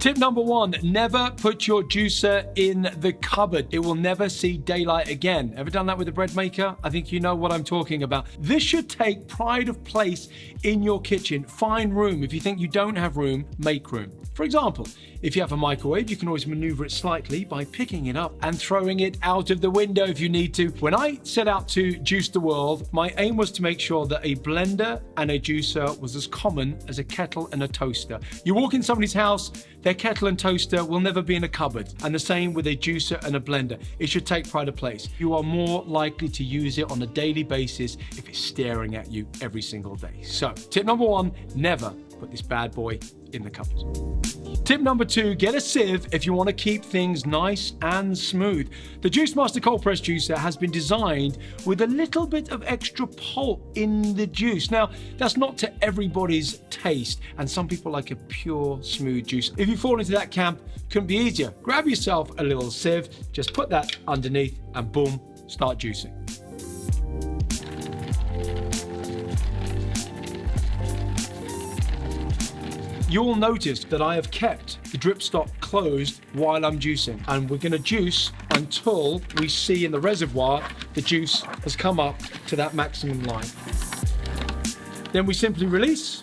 Tip number 1, never put your juicer in the cupboard. It will never see daylight again. Ever done that with a bread maker? I think you know what I'm talking about. This should take pride of place in your kitchen. Find room. If you think you don't have room, make room. For example, if you have a microwave, you can always maneuver it slightly by picking it up and throwing it out of the window if you need to. When I set out to juice the world, my aim was to make sure that a blender and a juicer was as common as a kettle and a toaster. You walk in somebody's house, their kettle and toaster will never be in a cupboard. And the same with a juicer and a blender. It should take pride of place. You are more likely to use it on a daily basis if it's staring at you every single day. So, tip number 1, never put this bad boy in the cupboard. Tip number 2, get a sieve if you want to keep things nice and smooth. The Juice Master cold press juicer has been designed with a little bit of extra pulp in the juice. Now, that's not to everybody's taste, and some people like a pure, smooth juice. If you fall into that camp, couldn't be easier. Grab yourself a little sieve, just put that underneath, and boom, start juicing. You'll notice that I have kept the drip stop closed while I'm juicing, and we're going to juice until we see in the reservoir the juice has come up to that maximum line. Then we simply release.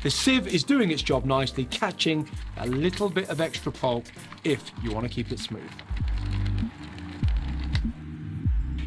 The sieve is doing its job nicely, catching a little bit of extra pulp if you want to keep it smooth.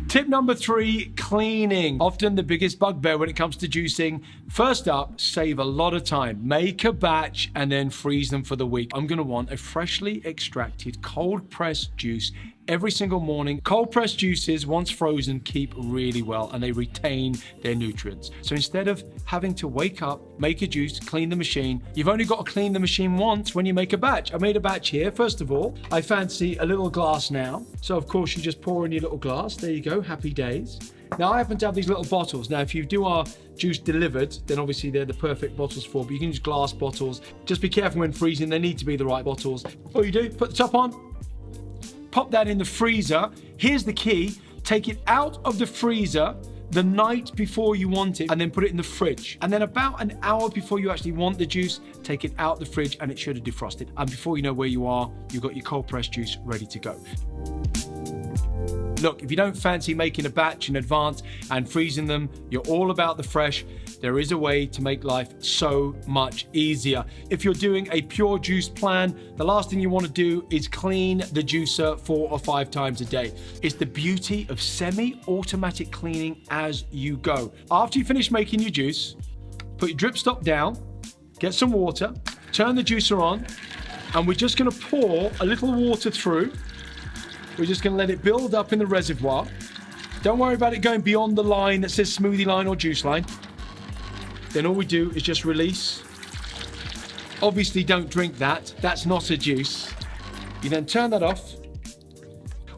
Tip number 3, cleaning. Often the biggest bugbear when it comes to juicing. First up, save a lot of time. Make a batch and then freeze them for the week. I'm gonna want a freshly extracted cold pressed juice every single morning. Cold pressed juices, once frozen, keep really well and they retain their nutrients. So instead of having to wake up, make a juice, clean the machine, you've only got to clean the machine once when you make a batch. I made a batch here. First of all, I fancy a little glass now. So of course you just pour in your little glass. There you go, happy days. Now I happen to have these little bottles. Now if you do our juice delivered, then obviously they're the perfect bottles for, but you can use glass bottles. Just be careful when freezing, they need to be the right bottles. All you do, put the top on, pop that in the freezer. Here's the key, take it out of the freezer the night before you want it and then put it in the fridge. And then about an hour before you actually want the juice, take it out the fridge and it should have defrosted. And before you know where you are, you've got your cold pressed juice ready to go. Look, if you don't fancy making a batch in advance and freezing them, you're all about the fresh, there is a way to make life so much easier. If you're doing a pure juice plan, the last thing you want to do is clean the juicer 4 or 5 times a day. It's the beauty of semi-automatic cleaning as you go. After you finish making your juice, put your drip stop down, get some water, turn the juicer on, and we're just going to pour a little water through. We're just going to let it build up in the reservoir. Don't worry about it going beyond the line that says smoothie line or juice line. Then all we do is just release. Obviously don't drink that. That's not a juice. You then turn that off.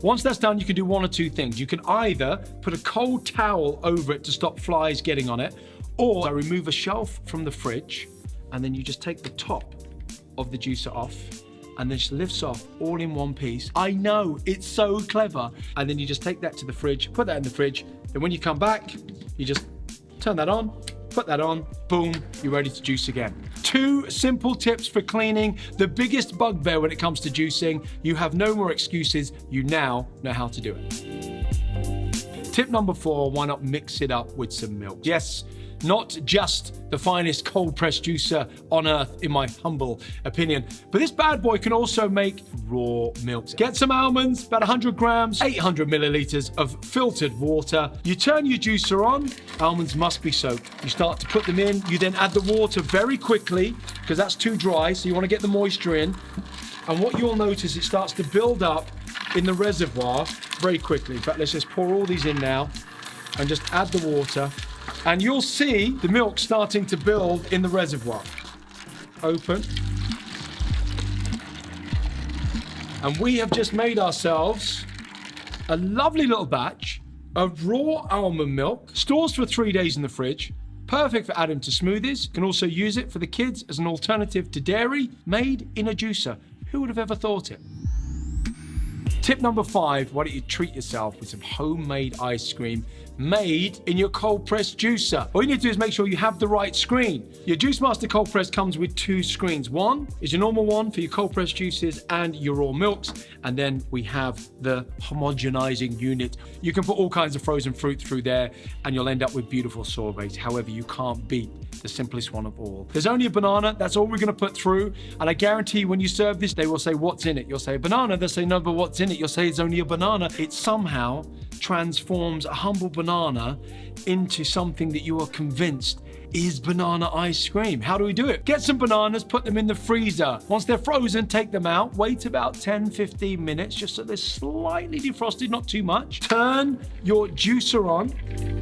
Once that's done, you can do one or two things. You can either put a cold towel over it to stop flies getting on it, or I remove a shelf from the fridge and then you just take the top of the juicer off and then just lifts off all in one piece. I know, it's so clever. And then you just take that to the fridge, put that in the fridge. Then when you come back, you just turn that on, put that on, boom, you're ready to juice again. 2 simple tips for cleaning the biggest bugbear when it comes to juicing. You have no more excuses. You now know how to do it. Tip number 4, why not mix it up with some milk? Yes, not just the finest cold pressed juicer on earth, in my humble opinion, but this bad boy can also make raw milk. Get some almonds, about 100 grams, 800 milliliters of filtered water. You turn your juicer on, almonds must be soaked. You start to put them in, you then add the water very quickly because that's too dry, so you want to get the moisture in. And what you'll notice, it starts to build up in the reservoir very quickly. In fact, let's just pour all these in now and just add the water. And you'll see the milk starting to build in the reservoir. Open. And we have just made ourselves a lovely little batch of raw almond milk. Stores for 3 days in the fridge. Perfect for adding to smoothies. You can also use it for the kids as an alternative to dairy, made in a juicer. Who would have ever thought it? Tip number 5, why don't you treat yourself with some homemade ice cream made in your cold press juicer. All you need to do is make sure you have the right screen. Your Juice Master cold press comes with 2 screens. One is your normal one for your cold press juices and your raw milks, and then we have the homogenizing unit. You can put all kinds of frozen fruit through there and you'll end up with beautiful sorbets. However, you can't beat the simplest one of all. There's only a banana, that's all we're gonna put through, and I guarantee when you serve this, they will say, what's in it? You'll say banana, they'll say, no, but what's in it? You'll say it's only a banana. It somehow transforms a humble banana into something that you are convinced is banana ice cream. How do we do it? Get some bananas, put them in the freezer. Once they're frozen, take them out, wait about 10-15 minutes just so they're slightly defrosted, not too much. Turn your juicer on,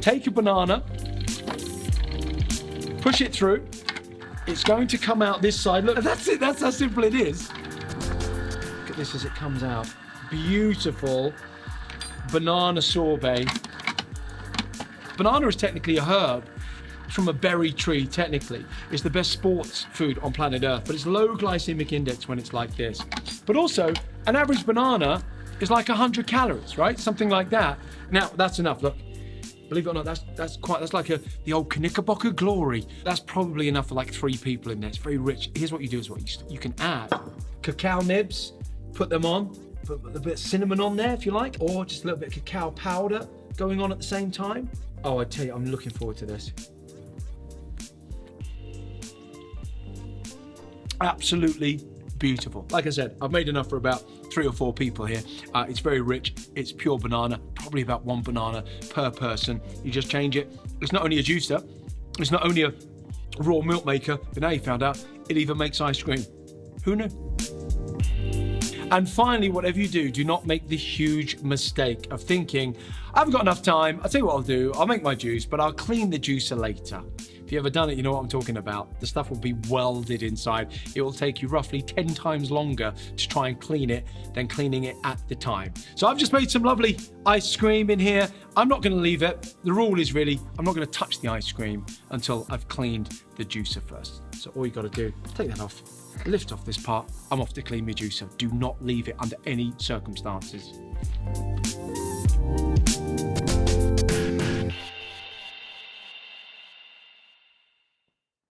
take a banana, push it through. It's going to come out this side. Look, that's it, that's how simple it is. Look at this as it comes out. Beautiful banana sorbet. Banana is technically a herb. It's from a berry tree, technically. It's the best sports food on planet Earth, but it's low glycemic index when it's like this. But also, an average banana is like 100 calories, right? Something like that. Now, that's enough, look. Believe it or not, that's like the old Knickerbocker glory. That's probably enough for like 3 people in there. It's very rich. Here's what you do is you can add cacao nibs, put them on, put a bit of cinnamon on there if you like, or just a little bit of cacao powder going on at the same time. Oh, I tell you, I'm looking forward to this. Absolutely beautiful. Like I said, I've made enough for about 3 or 4 people here. It's very rich. It's pure banana, probably about 1 banana per person. You just change it. It's not only a juicer, it's not only a raw milk maker, but now you found out it even makes ice cream. Who knew? And finally, whatever you do, do not make the huge mistake of thinking, I haven't got enough time. I'll tell you what I'll do. I'll make my juice, but I'll clean the juicer later. If you've ever done it, you know what I'm talking about. The stuff will be welded inside. It will take you roughly 10 times longer to try and clean it than cleaning it at the time. So I've just made some lovely ice cream in here. I'm not gonna leave it. The rule is really, I'm not gonna touch the ice cream until I've cleaned the juicer first. So all you gotta do, take that off, lift off this part. I'm off to clean my juicer. Do not leave it under any circumstances.